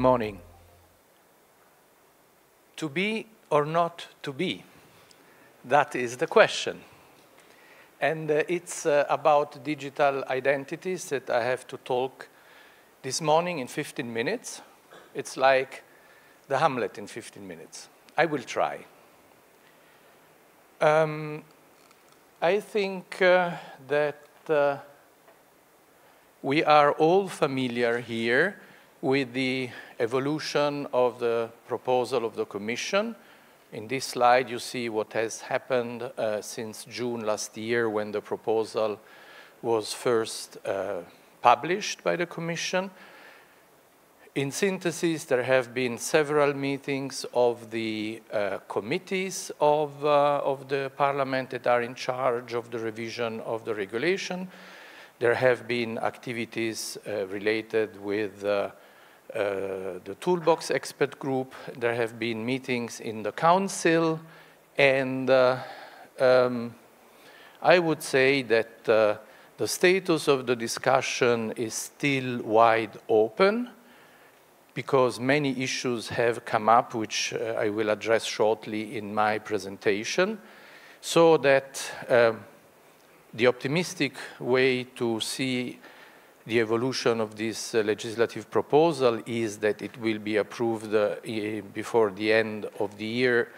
morning. To be or not to be? That is the question. And it's about digital identities that I have to talk this morning in 15 minutes. It's like the Hamlet in 15 minutes. I will try. I think that we are all familiar here with the evolution of the proposal of the Commission. In this slide, you see what has happened since June last year when the proposal was first published by the Commission. In synthesis, there have been several meetings of the committees of the Parliament that are in charge of the revision of the regulation. There have been activities related with the Toolbox expert group. There have been meetings in the Council, and I would say that the status of the discussion is still wide open because many issues have come up, which I will address shortly in my presentation, so that the optimistic way to see the evolution of this legislative proposal is that it will be approved before the end of the year,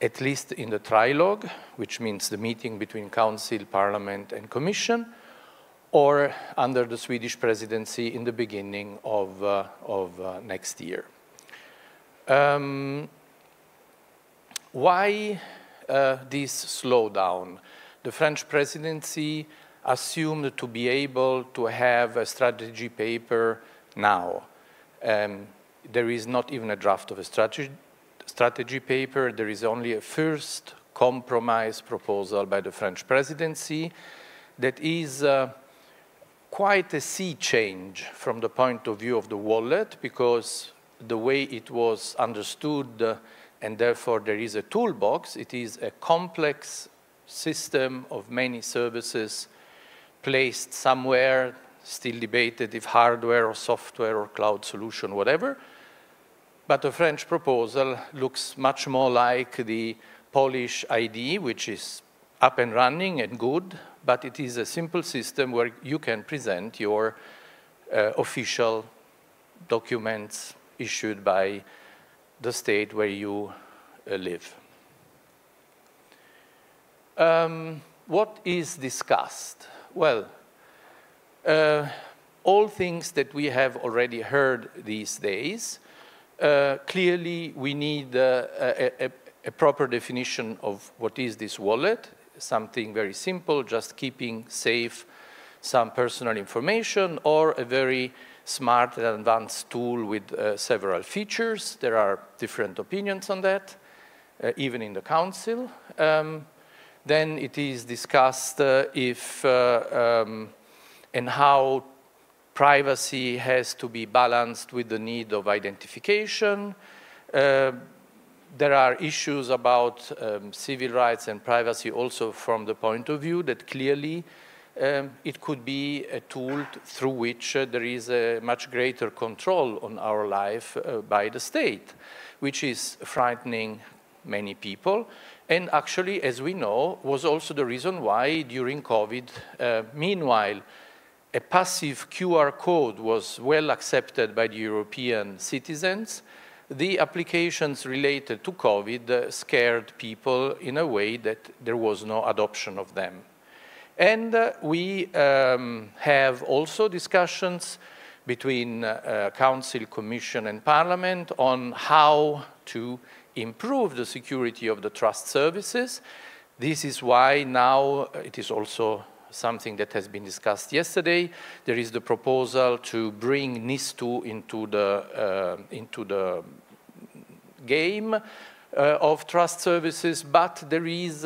at least in the trilogue, which means the meeting between Council, Parliament, and Commission, or under the Swedish presidency in the beginning of next year. Why this slowdown? The French presidency assumed to be able to have a strategy paper now. There is not even a draft of a strategy paper. There is only a first compromise proposal by the French presidency that is quite a sea change from the point of view of the wallet, because the way it was understood, and therefore there is a toolbox, it is a complex system of many services placed somewhere, still debated if hardware or software or cloud solution, whatever. But the French proposal looks much more like the Polish ID, which is up and running and good, but it is a simple system where you can present your official documents issued by the state where you live. What is discussed? Well, all things that we have already heard these days. Clearly, we need a proper definition of what is this wallet, something very simple, just keeping safe some personal information, or a very smart and advanced tool with several features. There are different opinions on that, even in the Council. Then it is discussed if and how privacy has to be balanced with the need of identification. There are issues about civil rights and privacy also from the point of view that clearly it could be a tool through which there is a much greater control on our life by the state, which is frightening many people. And actually, as we know, was also the reason why during COVID, meanwhile, a passive QR code was well accepted by the European citizens. The applications related to COVID scared people in a way that there was no adoption of them. And we have also discussions between Council, Commission, and Parliament on how to improve the security of the trust services. This is why now it is also something that has been discussed yesterday. There is the proposal to bring NIS2 into the game of trust services, but there is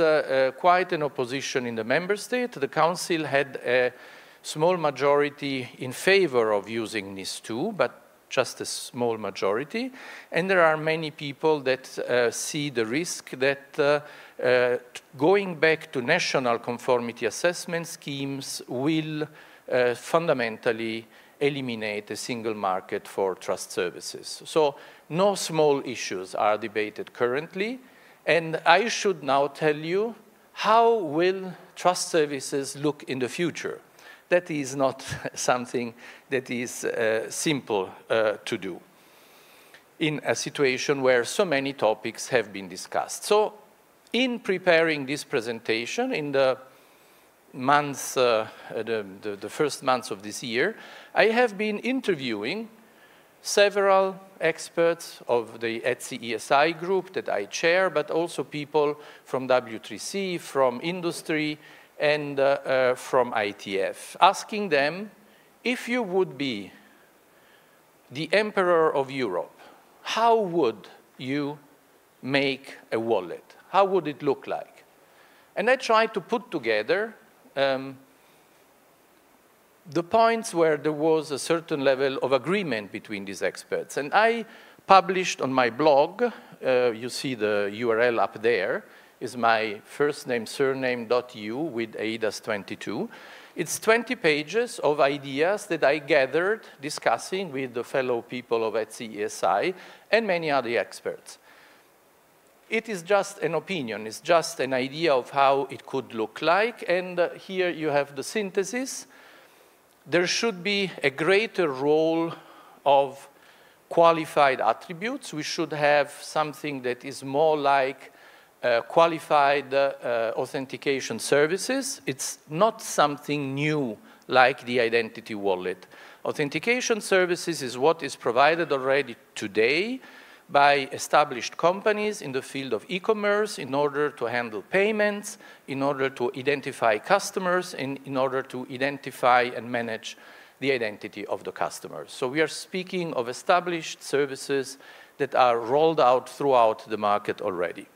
quite an opposition in the member state. The Council had a small majority in favor of using NIS2, but just a small majority, and there are many people that see the risk that going back to national conformity assessment schemes will fundamentally eliminate a single market for trust services. So no small issues are debated currently, and I should now tell you how will trust services look in the future. That is not something that is simple to do in a situation where so many topics have been discussed. So in preparing this presentation, in the months, the first months of this year, I have been interviewing several experts of the ETSI ESI group that I chair, but also people from W3C, from industry, and from ITF, asking them, if you would be the emperor of Europe, how would you make a wallet? How would it look like? And I tried to put together the points where there was a certain level of agreement between these experts. And I published on my blog, you see the URL up there, is my first name, surname.eu with AIDAS22. It's 20 pages of ideas that I gathered discussing with the fellow people of ETSI ESI and many other experts. It is just an opinion, it's just an idea of how it could look like, and here you have the synthesis. There should be a greater role of qualified attributes. We should have something that is more like qualified authentication services. It's not something new like the identity wallet. Authentication services is what is provided already today by established companies in the field of e-commerce in order to handle payments, in order to identify customers, and in order to identify and manage the identity of the customers. So we are speaking of established services that are rolled out throughout the market already.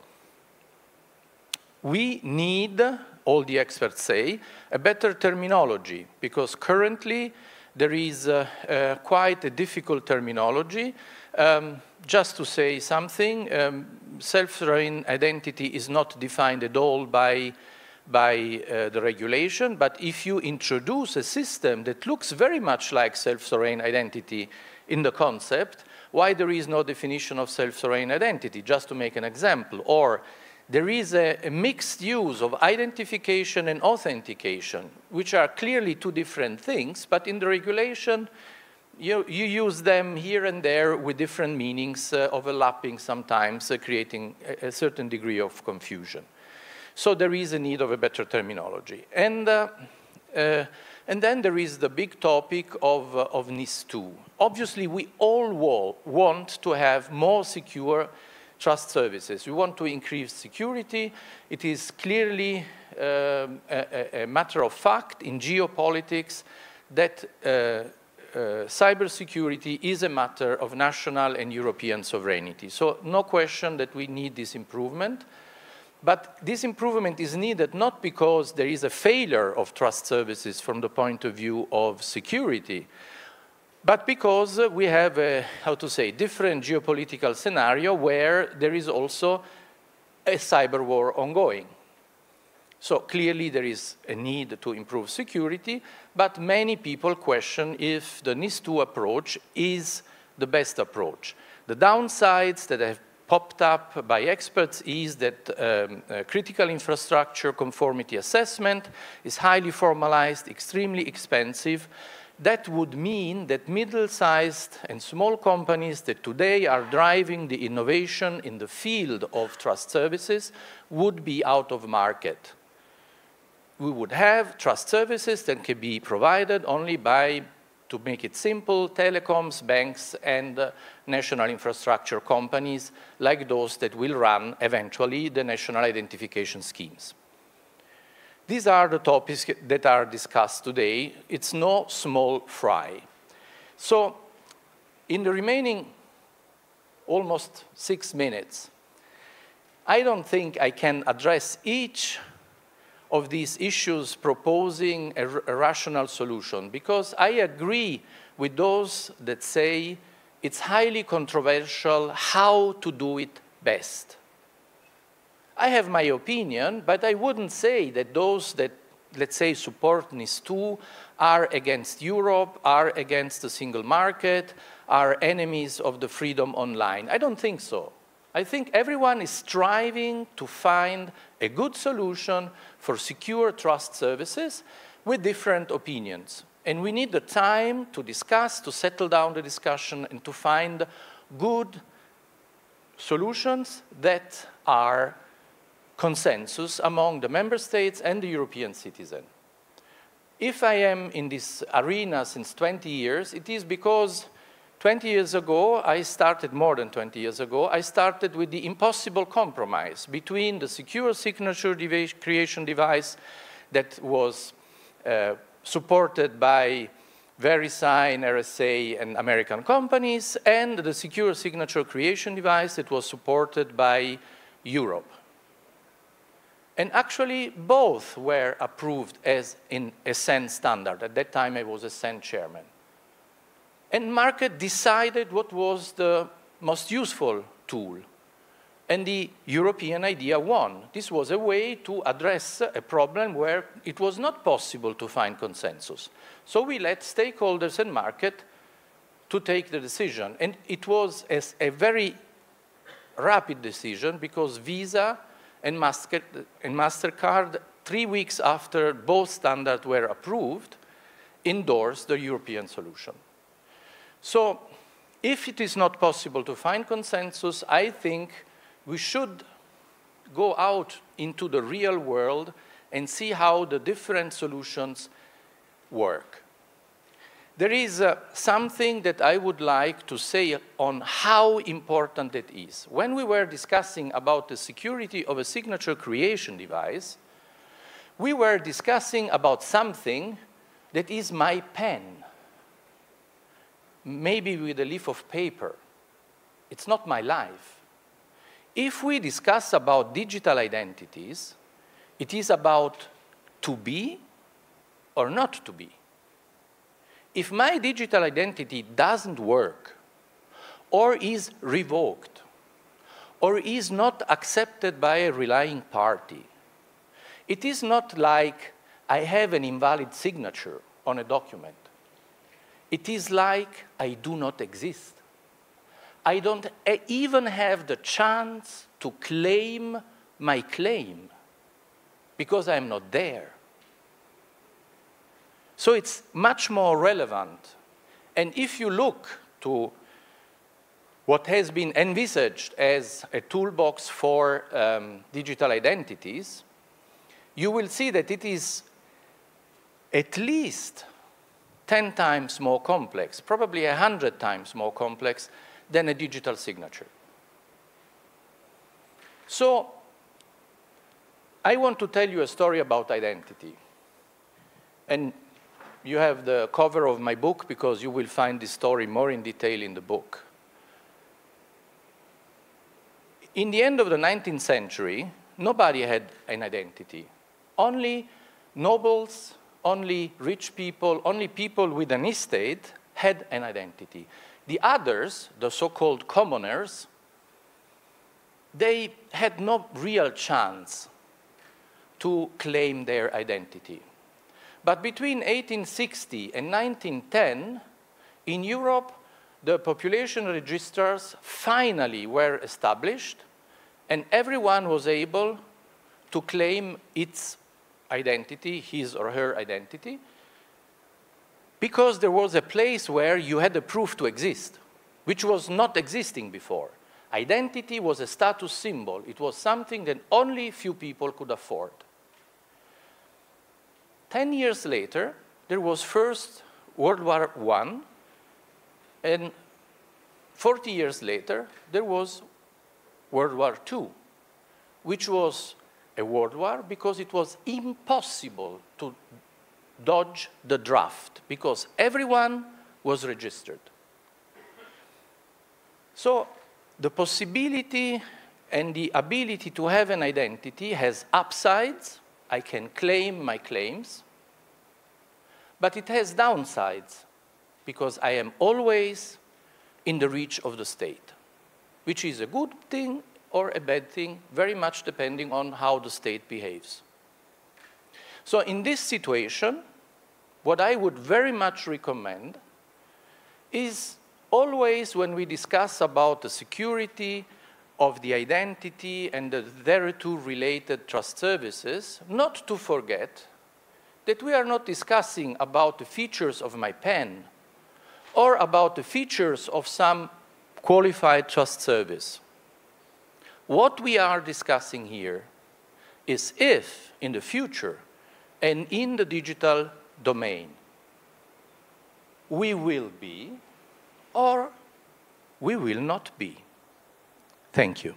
We need, all the experts say, a better terminology, because currently there is quite a difficult terminology. Just to say something, self-sovereign identity is not defined at all by the regulation, but if you introduce a system that looks very much like self-sovereign identity in the concept, why there is no definition of self-sovereign identity, just to make an example, or there is a mixed use of identification and authentication, which are clearly two different things, but in the regulation, you use them here and there with different meanings, overlapping sometimes, creating a certain degree of confusion. So there is a need of a better terminology. And then there is the big topic of NIS2. Obviously, we all want to have more secure trust services. We want to increase security. It is clearly a matter of fact in geopolitics that cybersecurity is a matter of national and European sovereignty. So no question that we need this improvement. But this improvement is needed not because there is a failure of trust services from the point of view of security, but because we have a, different geopolitical scenario where there is also a cyber war ongoing. So clearly there is a need to improve security, but many people question if the NIS2 approach is the best approach. The downsides that have popped up by experts is that critical infrastructure conformity assessment is highly formalized, extremely expensive. That would mean that middle-sized and small companies that today are driving the innovation in the field of trust services would be out of market. We would have trust services that can be provided only by, to make it simple, telecoms, banks, and national infrastructure companies like those that will run eventually the national identification schemes. These are the topics that are discussed today. It's no small fry. So in the remaining almost 6 minutes, I don't think I can address each of these issues proposing a rational solution, because I agree with those that say it's highly controversial how to do it best. I have my opinion, but I wouldn't say that those that let's say, support NIS2 are against Europe, are against the single market, are enemies of the freedom online. I don't think so. I think everyone is striving to find a good solution for secure trust services with different opinions. And we need the time to discuss, to settle down the discussion, and to find good solutions that are consensus among the member states and the European citizen. If I am in this arena since 20 years, it is because 20 years ago, I started, more than 20 years ago, I started with the impossible compromise between the secure signature creation device that was supported by VeriSign, RSA, and American companies, and the secure signature creation device that was supported by Europe. And actually, both were approved as in a CEN standard. At that time, I was a CEN chairman. And market decided what was the most useful tool. And the European idea won. This was a way to address a problem where it was not possible to find consensus. So we let stakeholders and market to take the decision. And it was a very rapid decision because Visa and MasterCard, 3 weeks after both standards were approved, endorsed the European solution. So if it is not possible to find consensus, I think we should go out into the real world and see how the different solutions work. There is something that I would like to say on how important it is. When we were discussing about the security of a signature creation device, we were discussing about something that is my pen, maybe with a leaf of paper. It's not my life. If we discuss about digital identities, it is about to be or not to be. If my digital identity doesn't work, or is revoked, or is not accepted by a relying party, it is not like I have an invalid signature on a document. It is like I do not exist. I don't even have the chance to claim my claim because I'm not there. So it's much more relevant. And if you look to what has been envisaged as a toolbox for digital identities, you will see that it is at least 10 times more complex, probably 100 times more complex than a digital signature. So I want to tell you a story about identity. And you have the cover of my book because you will find this story more in detail in the book. In the end of the 19th century, nobody had an identity. Only nobles, only rich people, only people with an estate had an identity. The others, the so-called commoners, they had no real chance to claim their identity. But between 1860 and 1910, in Europe, the population registers finally were established, and everyone was able to claim its identity, his or her identity, because there was a place where you had a proof to exist, which was not existing before. Identity was a status symbol. It was something that only few people could afford. 10 years later, there was first World War I, and 40 years later, there was World War II, which was a world war because it was impossible to dodge the draft because everyone was registered. So the possibility and the ability to have an identity has upsides. I can claim my claims, but it has downsides because I am always in the reach of the state, which is a good thing or a bad thing, very much depending on how the state behaves. So in this situation, what I would very much recommend is always when we discuss about the security of the identity and the thereto related trust services, not to forget that we are not discussing about the features of my pen or about the features of some qualified trust service. What we are discussing here is if, in the future, and in the digital domain, we will be or we will not be. Thank you.